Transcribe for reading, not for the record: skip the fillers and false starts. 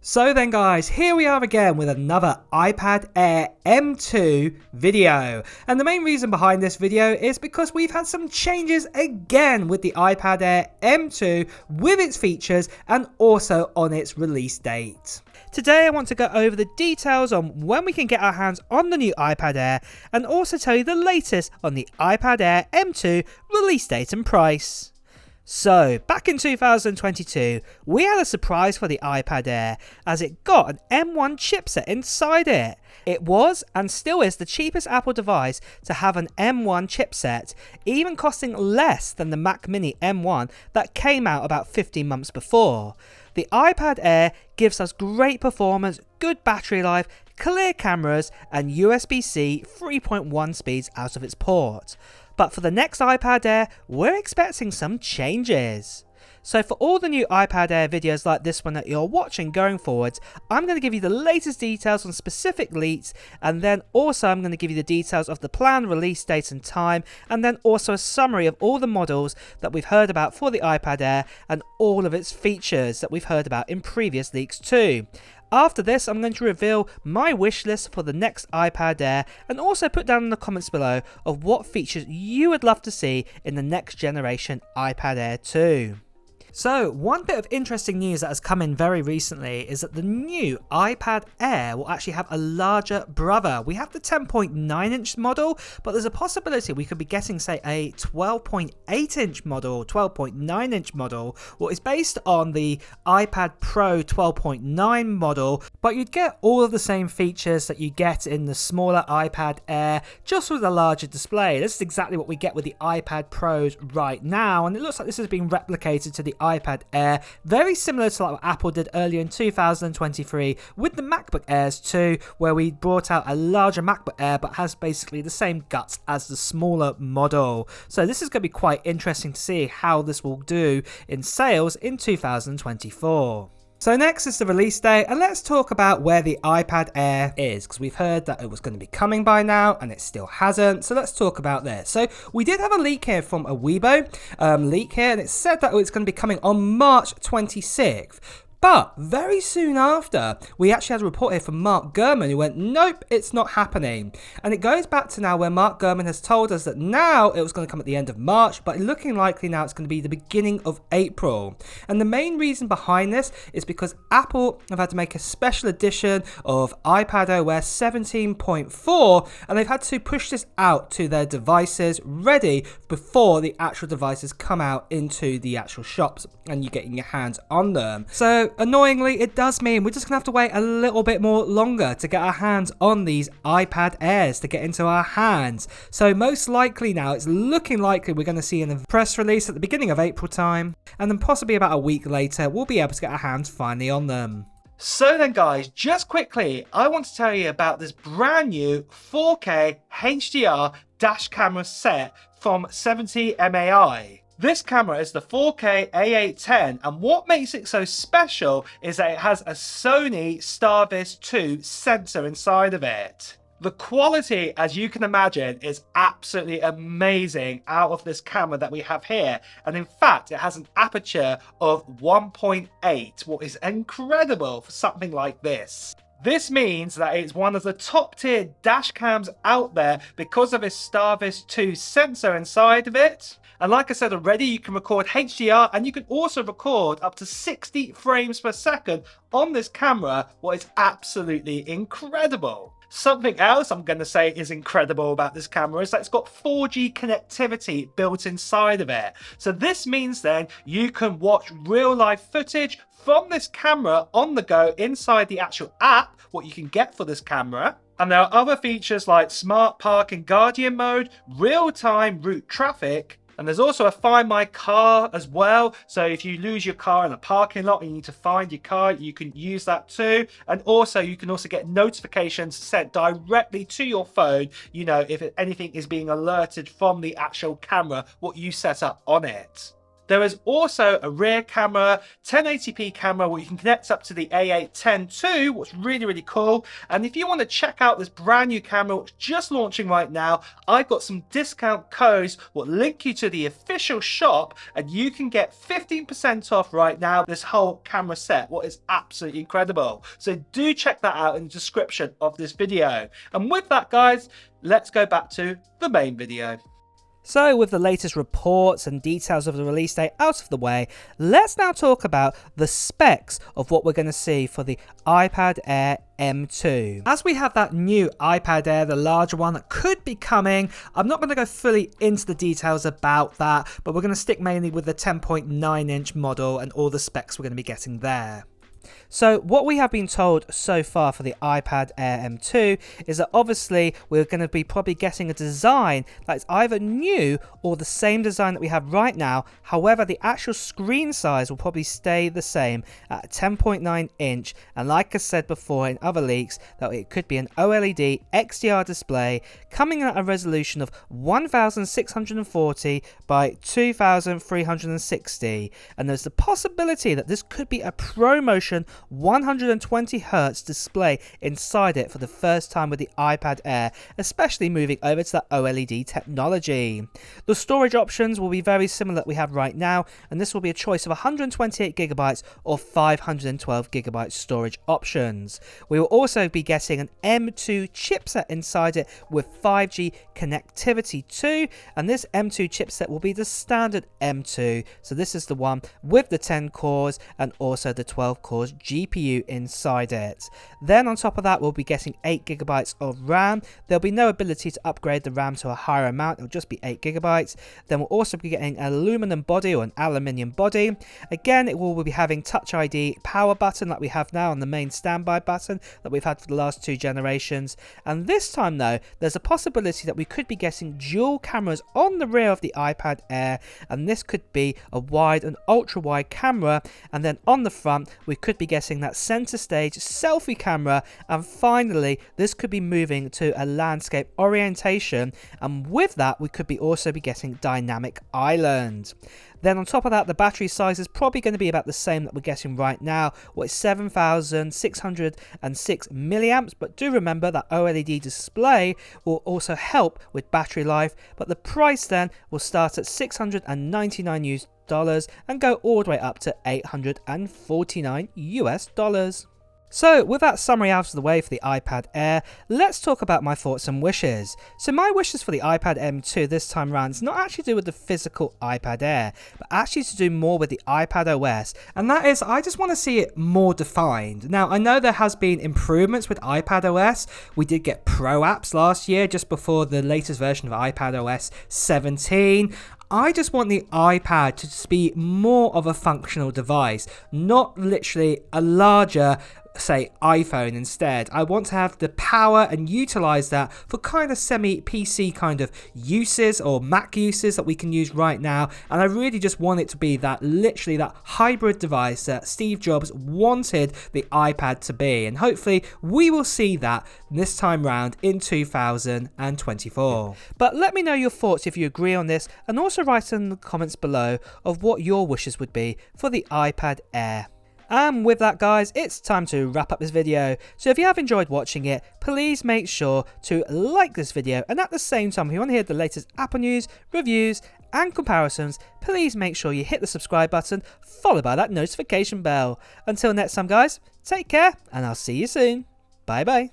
So then guys, here we are again with another iPad Air M2 video. And the main reason behind this video is because we've had some changes again with the iPad Air M2 with its features and also on its release date. Today I want to go over the details on when we can get our hands on the new iPad Air and also tell you the latest on the iPad Air M2 release date and price. So, back in 2022, we had a surprise for the iPad Air as it got an M1 chipset inside it. It was and still is the cheapest Apple device to have an M1 chipset, even costing less than the Mac Mini M1 that came out about 15 months before. The iPad Air gives us great performance, good battery life, clear cameras and USB-C 3.1 speeds out of its port. But for the next iPad Air, we're expecting some changes. So for all the new iPad Air videos like this one that you're watching going forwards, I'm going to give you the latest details on specific leaks, and then also I'm going to give you the details of the planned release date and time, and then also a summary of all the models that we've heard about for the iPad Air and all of its features that we've heard about in previous leaks too. After this, I'm going to reveal my wish list for the next iPad Air and also put down in the comments below of what features you would love to see in the next generation iPad Air 2. So, one bit of interesting news that has come in very recently is that the new iPad Air will actually have a larger brother. We have the 10.9 inch model, but there's a possibility we could be getting, say, a 12.8 inch model, 12.9 inch model, what is based on the iPad Pro 12.9 model, but you'd get all of the same features that you get in the smaller iPad Air, just with a larger display. This is exactly what we get with the iPad Pros right now, and it looks like this has been replicated to the iPad Air, very similar to what Apple did earlier in 2023 with the MacBook Airs 2, where we brought out a larger MacBook Air but has basically the same guts as the smaller model. So this is going to be quite interesting to see how this will do in sales in 2024. So next is the release date, and let's talk about where the iPad Air is, because we've heard that it was going to be coming by now and it still hasn't. So let's talk about this. So we did have a leak here from a Weibo leak here, and it said that it's going to be coming on March 26th. But very soon after, we actually had a report here from Mark Gurman who went, nope, it's not happening. And it goes back to now where Mark Gurman has told us that now it was going to come at the end of March, but looking likely now it's going to be the beginning of April. And the main reason behind this is because Apple have had to make a special edition of iPad OS 17.4, and they've had to push this out to their devices ready before the actual devices come out into the actual shops and you're getting your hands on them. So annoyingly, it does mean we're just gonna have to wait a little bit more longer to get our hands on these iPad Airs to get into our hands. So most likely now, it's looking likely we're going to see a press release at the beginning of April time, and then possibly about a week later, we'll be able to get our hands finally on them. So then guys, just quickly, I want to tell you about this brand new 4K HDR dash camera set from 70MAI. This camera is the 4K A810, and what makes it so special is that it has a Sony Starvis 2 sensor inside of it. The quality, as you can imagine, is absolutely amazing out of this camera that we have here, and in fact it has an aperture of 1.8, what is incredible for something like this. This means that it's one of the top tier dash cams out there because of its Starvis 2 sensor inside of it. And like I said already, you can record HDR and you can also record up to 60 frames per second on this camera, what is absolutely incredible. Something else I'm going to say is incredible about this camera is that it's got 4G connectivity built inside of it. So this means then you can watch real life footage from this camera on the go inside the actual app, what you can get for this camera. And there are other features like Smart Park and Guardian mode, real-time route traffic, and there's also a Find My Car as well. So if you lose your car in a parking lot and you need to find your car, you can use that too. And also you can also get notifications sent directly to your phone, you know, if anything is being alerted from the actual camera, what you set up on it. There is also a rear camera, 1080p camera, where you can connect up to the A810 too, what's really, really cool. And if you want to check out this brand new camera, which is just launching right now, I've got some discount codes will link you to the official shop, and you can get 15% off right now this whole camera set, what is absolutely incredible. So do check that out in the description of this video. And with that, guys, let's go back to the main video. So with the latest reports and details of the release date out of the way, let's now talk about the specs of what we're going to see for the iPad Air M2. As we have that new iPad Air, the larger one that could be coming, I'm not going to go fully into the details about that, but we're going to stick mainly with the 10.9-inch model and all the specs we're going to be getting there. So what we have been told so far for the iPad Air M2 is that obviously we're going to be probably getting a design that's either new or the same design that we have right now. However, the actual screen size will probably stay the same at 10.9 inch, and like I said before in other leaks, that it could be an OLED XDR display coming at a resolution of 1640 by 2360, and there's the possibility that this could be a ProMotion 120Hz display inside it for the first time with the iPad Air, especially moving over to that OLED technology. The storage options will be very similar that we have right now, and this will be a choice of 128GB or 512GB storage options. We will also be getting an M2 chipset inside it with 5G connectivity too, and this M2 chipset will be the standard M2, so this is the one with the 10 cores and also the 12 cores GPU inside it. Then on top of that, we'll be getting 8GB of RAM. There'll be no ability to upgrade the RAM to a higher amount, it'll just be 8GB. Then we'll also be getting an aluminum body or an aluminium body. Again, it will be having Touch ID power button like we have now on the main standby button that we've had for the last 2 generations. And this time though, there's a possibility that we could be getting dual cameras on the rear of the iPad Air, and this could be a wide and ultra wide camera, and then on the front we could be getting that center stage selfie camera, and finally this could be moving to a landscape orientation, and with that we could be also be getting dynamic island. Then on top of that, the battery size is probably going to be about the same that we're getting right now, what is 7606 milliamps, but do remember that OLED display will also help with battery life, but the price then will start at $699 and go all the way up to $849. So with that summary out of the way for the iPad Air, let's talk about my thoughts and wishes. So my wishes for the iPad M2 this time around is not actually to do with the physical iPad Air, but actually to do more with the iPad OS, and that is I just want to see it more defined. Now I know there has been improvements with iPad OS. We did get Pro apps last year just before the latest version of iPad OS 17. I just want the iPad to just be more of a functional device, not literally a larger, say, iPhone instead. I want to have the power and utilize that for kind of semi-PC kind of uses or Mac uses that we can use right now, and I really just want it to be that, literally that hybrid device that Steve Jobs wanted the iPad to be, and hopefully we will see that this time round in 2024. But let me know your thoughts if you agree on this, and also write in the comments below of what your wishes would be for the iPad Air. And with that guys, it's time to wrap up this video. So if you have enjoyed watching it, please make sure to like this video, and at the same time if you want to hear the latest Apple news, reviews and comparisons, please make sure you hit the subscribe button followed by that notification bell. Until next time guys, take care and I'll see you soon. Bye bye.